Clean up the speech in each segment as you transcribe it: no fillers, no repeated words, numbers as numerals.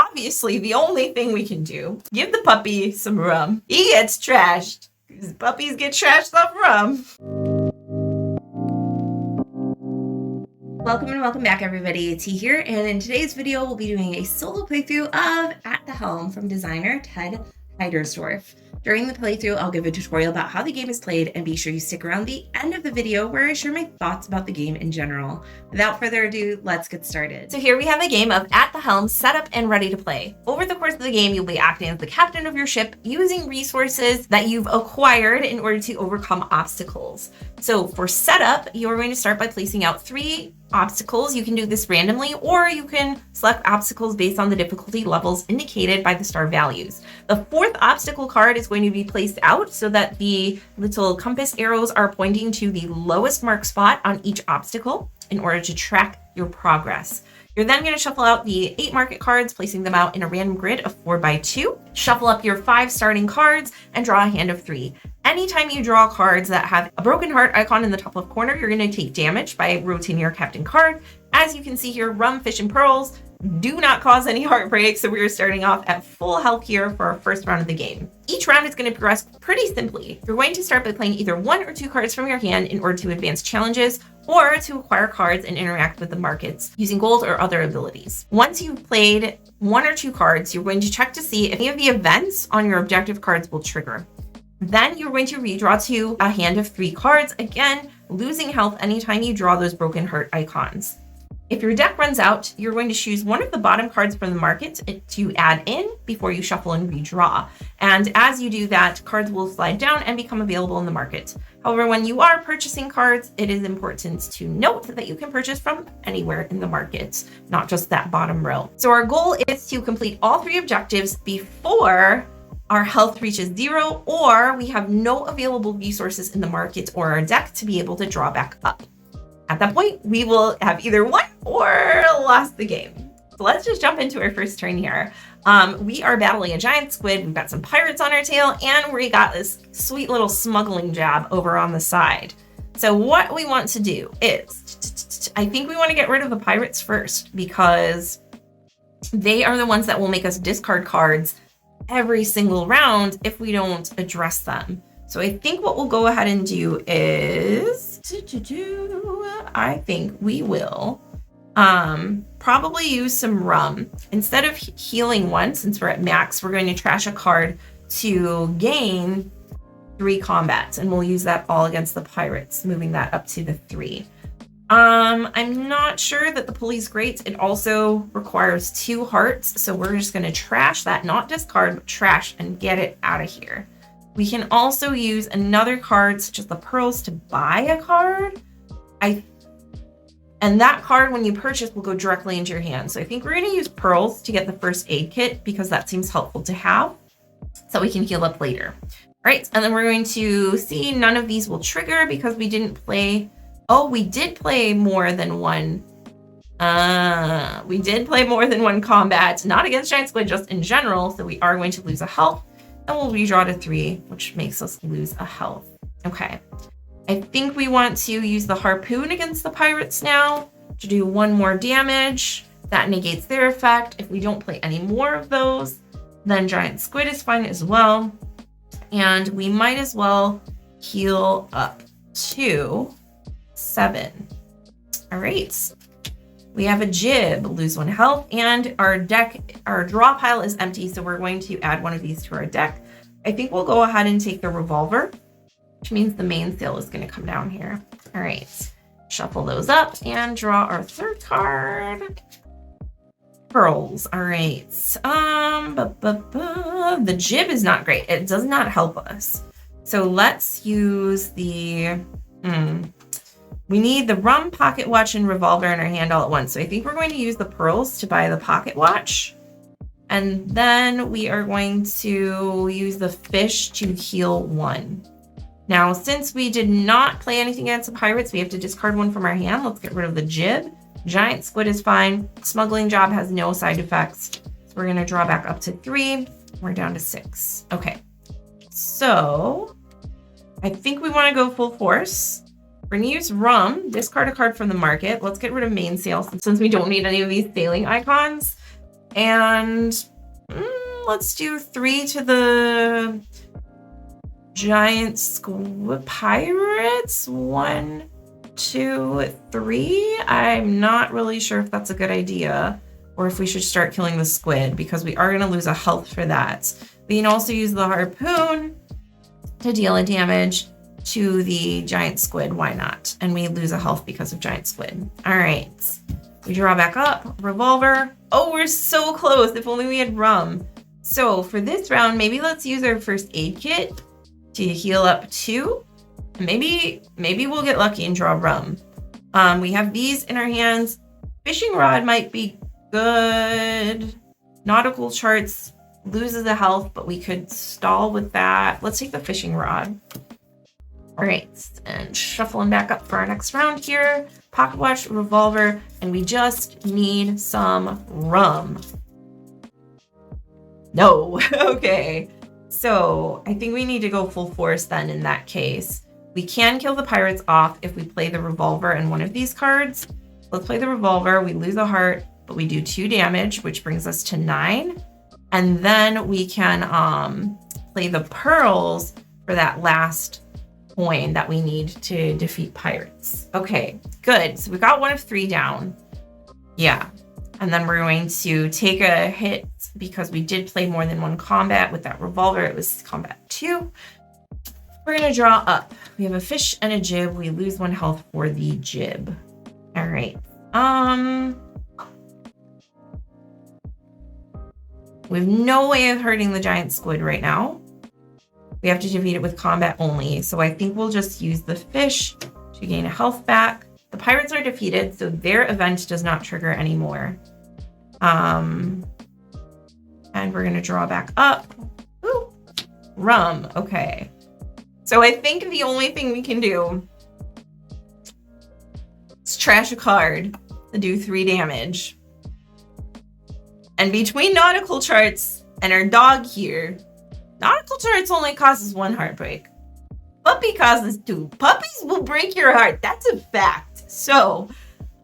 obviously the only thing we can do. Give the puppy some rum. He gets trashed. Puppies get trashed off rum. Welcome and welcome back, everybody. T here, and in today's video, we'll be doing a solo playthrough of At the Helm from designer Ted Heidersdorf. During the playthrough, I'll give a tutorial about how the game is played, and be sure you stick around the end of the video where I share my thoughts about the game in general. Without further ado, let's get started. So here we have a game of At the Helm set up and ready to play. Over the course of the game, you'll be acting as the captain of your ship, using resources that you've acquired in order to overcome obstacles. So for setup, you're going to start by placing out 3 obstacles. You can do this randomly, or you can select obstacles based on the difficulty levels indicated by the star values. The 4th obstacle card is going to be placed out so that the little compass arrows are pointing to the lowest mark spot on each obstacle in order to track your progress. You're then going to shuffle out the 8 market cards, placing them out in a random grid of 4x2. Shuffle up your 5 starting cards and draw a hand of 3. Anytime you draw cards that have a broken heart icon in the top left corner, you're going to take damage by rotating your captain card. As you can see here, rum, fish, and pearls do not cause any heartbreak, so we are starting off at full health here for our first round of the game. Each round is going to progress pretty simply. You're going to start by playing either 1 or 2 cards from your hand in order to advance challenges, or to acquire cards and interact with the markets using gold or other abilities. Once you've played 1 or 2 cards, you're going to check to see if any of the events on your objective cards will trigger. Then you're going to redraw to a hand of 3 cards, again, losing health anytime you draw those broken heart icons. If your deck runs out, you're going to choose one of the bottom cards from the market to add in before you shuffle and redraw. And as you do that, cards will slide down and become available in the market. However, when you are purchasing cards, it is important to note that you can purchase from anywhere in the market, not just that bottom row. So our goal is to complete all 3 objectives before our health reaches 0, or we have no available resources in the market or our deck to be able to draw back up. At that point, we will have either won or lost the game. So let's just jump into our first turn here. We are battling a giant squid. We've got some pirates on our tail, and we got this sweet little smuggling job over on the side. So what we want to do is, I think we want to get rid of the pirates first, because they are the ones that will make us discard cards every single round if we don't address them. So I think what we'll go ahead and do is, I think we will probably use some rum. Instead of healing 1, since we're at max, we're going to trash a card to gain 3 combats, and we'll use that all against the pirates, moving that up to the 3. I'm not sure that the pulley's great. It also requires 2 hearts, so we're just going to trash that, not discard, but trash and get it out of here. We can also use another card, such as the pearls, to buy a card. And that card, when you purchase, will go directly into your hand. So I think we're going to use pearls to get the first aid kit, because that seems helpful to have, so we can heal up later. All right, and then we're going to see none of these will trigger because we didn't play. Oh, we did play more than one. We did play more than 1 combat, not against giant squid, just in general. So we are going to lose a health, and we'll redraw to 3, which makes us lose a health. Okay. I think we want to use the harpoon against the pirates now to do 1 more damage. That negates their effect. If we don't play any more of those, then giant squid is fine as well. And we might as well heal up to 7. All right. We have a jib, lose 1 health, and our draw pile is empty, so we're going to add 1 of these to our deck. I think we'll go ahead and take the revolver, which means the mainsail is going to come down here. All right, shuffle those up and draw our 3rd card. Pearls. All right. The jib is not great. It does not help us. So let's use the... We need the rum, pocket watch, and revolver in our hand all at once. So I think we're going to use the pearls to buy the pocket watch. And then we are going to use the fish to heal 1. Now, since we did not play anything against the pirates, we have to discard 1 from our hand. Let's get rid of the jib. Giant squid is fine. Smuggling job has no side effects. So we're going to draw back up to 3. We're down to 6. Okay. So I think we want to go full force. We're going to use rum, discard a card from the market. Let's get rid of mainsail since we don't need any of these sailing icons. And let's do 3 to the giant squid pirates. 1, 2, 3. I'm not really sure if that's a good idea or if we should start killing the squid because we are going to lose a health for that. We can also use the harpoon to deal a damage to the giant squid. Why not? And we lose a health because of giant squid. All right. We draw back up. Revolver. Oh, we're so close. If only we had rum. So for this round, maybe let's use our first aid kit to heal up 2. Maybe we'll get lucky and draw rum. We have these in our hands. Fishing rod might be good. Nautical charts loses a health, but we could stall with that. Let's take the fishing rod. All right, and shuffling back up for our next round here. Pocket watch, revolver, and we just need some rum. No, okay. So I think we need to go full force then in that case. We can kill the pirates off if we play the revolver in one of these cards. Let's play the revolver. We lose a heart, but we do 2 damage, which brings us to 9. And then we can play the pearls for that last coin that we need to defeat pirates. Okay, good. So we got 1 of 3 down. Yeah. And then we're going to take a hit because we did play more than 1 combat with that revolver. It was combat 2. We're going to draw up. We have a fish and a jib. We lose 1 health for the jib. All right. We have no way of hurting the giant squid right now. We have to defeat it with combat only. So I think we'll just use the fish to gain a health back. The pirates are defeated, so their event does not trigger anymore. And we're going to draw back up. Ooh, rum. Okay. So I think the only thing we can do is trash a card to do 3 damage. And between nautical charts and our dog here, nautical charts only causes 1 heartbreak. Puppy causes 2. Puppies will break your heart. That's a fact. So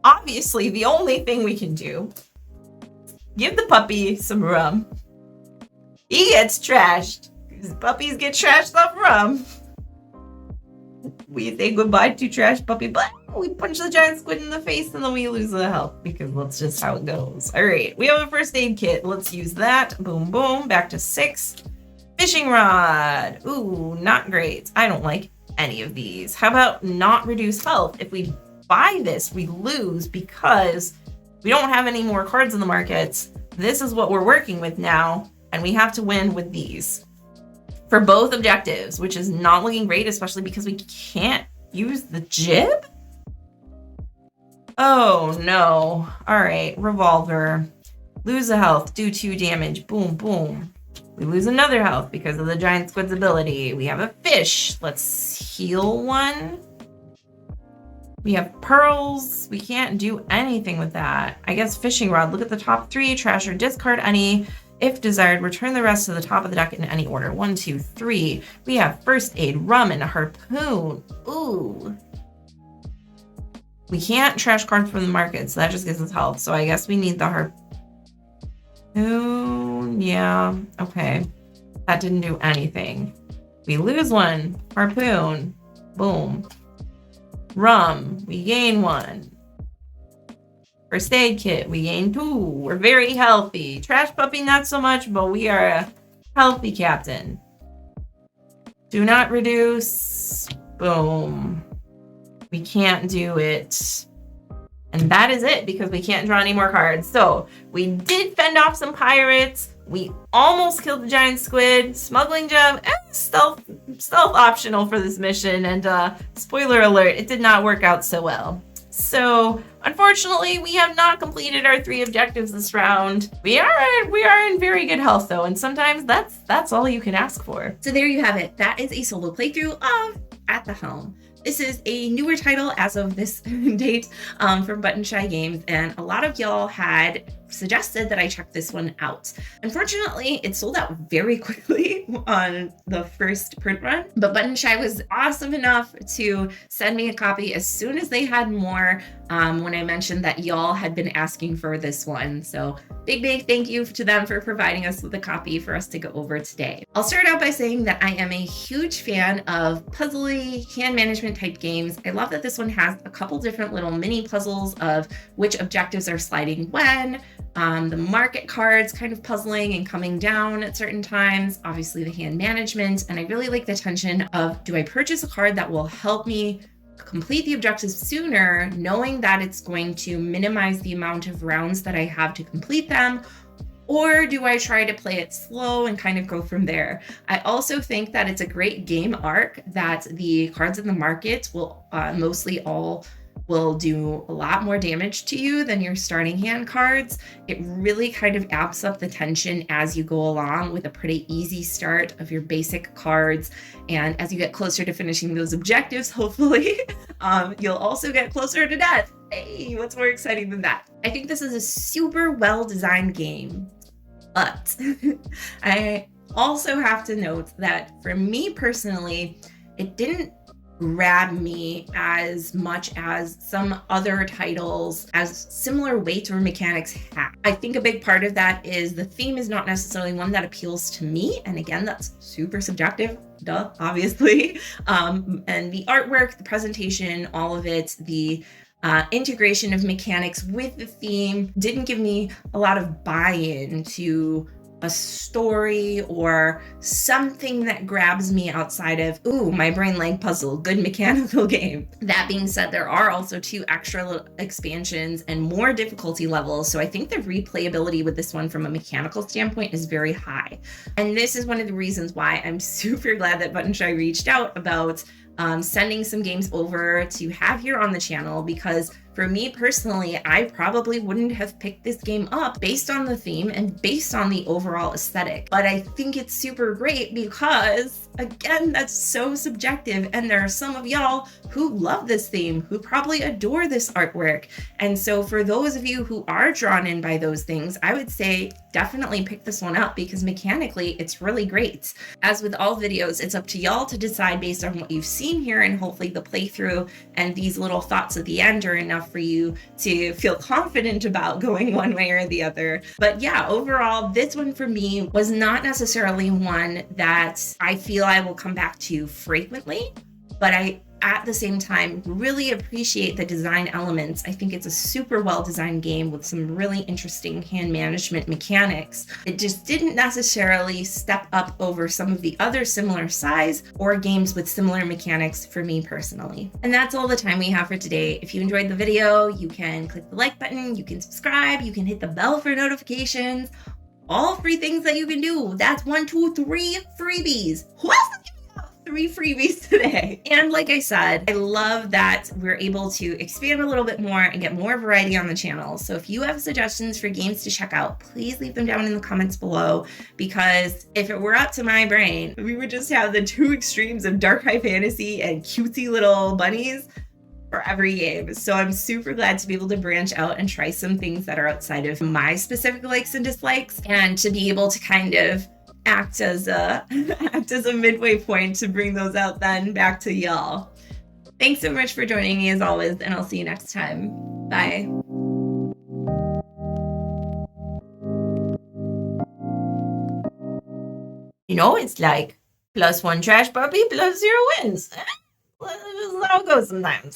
obviously the only thing we can do, give the puppy some rum. He gets trashed because puppies get trashed off rum. We say goodbye to trash puppy, but we punch the giant squid in the face and then we lose the health because that's just how it goes. All right, we have a first aid kit. Let's use that. Boom, boom, back to 6. Fishing rod. Ooh, not great. I don't like any of these. How about not reduce health? If we buy this, we lose because we don't have any more cards in the markets. This is what we're working with now, and we have to win with these for both objectives, which is not looking great, especially because we can't use the jib. Oh no. All right, revolver. Lose a health, do 2 damage. Boom, boom. We lose another health because of the giant squid's ability. We have a fish. Let's heal 1. We have pearls. We can't do anything with that. I guess fishing rod. Look at the top 3. Trash or discard any. If desired, return the rest to the top of the deck in any order. 1, 2, 3. We have first aid, rum, and a harpoon. Ooh. We can't trash cards from the market, so that just gives us health. So I guess we need the harpoon. Yeah. Okay. That didn't do anything. We lose 1. Harpoon. Boom. Rum. We gain 1. First aid kit. We gain 2. We're very healthy. Trash puppy, not so much, but we are a healthy captain. Do not reduce. Boom. We can't do it. And that is it because we can't draw any more cards. So we did fend off some pirates. We almost killed the giant squid. Smuggling gem, stealth optional for this mission. And spoiler alert, it did not work out so well. So unfortunately, we have not completed our 3 objectives this round. We are in very good health though, and sometimes that's all you can ask for. So there you have it. That is a solo playthrough of At the Helm. This is a newer title as of this date from Buttonshy Games, and a lot of y'all had suggested that I check this one out. Unfortunately, it sold out very quickly on the first print run, but buttonshy was awesome enough to send me a copy as soon as they had more, when I mentioned that y'all had been asking for this one. So big thank you to them for providing us with a copy for us to go over today. I'll start out by saying that I am a huge fan of puzzly hand management type games. I love that this one has a couple different little mini puzzles of which objectives are sliding when, the market cards kind of puzzling and coming down at certain times, obviously the hand management, and I really like the tension of, do I purchase a card that will help me complete the objectives sooner, knowing that it's going to minimize the amount of rounds that I have to complete them, or do I try to play it slow and kind of go from there? I also think that it's a great game arc that the cards in the market will mostly all will do a lot more damage to you than your starting hand cards. It really kind of amps up the tension as you go along with a pretty easy start of your basic cards. And as you get closer to finishing those objectives, hopefully, you'll also get closer to death. Hey, what's more exciting than that? I think this is a super well-designed game, but I also have to note that for me personally, it didn't grab me as much as some other titles as similar weight or mechanics have. I think a big part of that is the theme is not necessarily one that appeals to me. And again, that's super subjective, duh, obviously. And the artwork, the presentation, all of it, the integration of mechanics with the theme didn't give me a lot of buy-in to a story or something that grabs me outside of, ooh, my brain leg puzzle, good mechanical game. That being said, there are also 2 extra expansions and more difficulty levels. So I think the replayability with this one from a mechanical standpoint is very high. And this is one of the reasons why I'm super glad that buttonshy reached out about sending some games over to have here on the channel, because for me personally, I probably wouldn't have picked this game up based on the theme and based on the overall aesthetic. But I think it's super great because, again, that's so subjective. And there are some of y'all who love this theme, who probably adore this artwork. And so for those of you who are drawn in by those things, I would say definitely pick this one up because mechanically it's really great. As with all videos, it's up to y'all to decide based on what you've seen here, and hopefully the playthrough and these little thoughts at the end are enough for you to feel confident about going one way or the other. But yeah, overall, this one for me was not necessarily one that I feel I will come back to frequently, but I at the same time really appreciate the design elements. I think it's a super well-designed game with some really interesting hand management mechanics. It just didn't necessarily step up over some of the other similar size or games with similar mechanics for me personally. And that's all the time we have for today. If you enjoyed the video, you can click the like button, you can subscribe, you can hit the bell for notifications, all free things that you can do. That's 1, 2, 3 freebies. Who else is giving out 3 freebies today? And like I said, I love that we're able to expand a little bit more and get more variety on the channel. So if you have suggestions for games to check out, please leave them down in the comments below, because if it were up to my brain, we would just have the 2 extremes of dark high fantasy and cutesy little bunnies for every game. So I'm super glad to be able to branch out and try some things that are outside of my specific likes and dislikes, and to be able to kind of act as a midway point to bring those out then back to y'all. Thanks so much for joining me as always, and I'll see you next time. Bye. You know, it's like +1 trash puppy +0 wins. This is how it goes sometimes.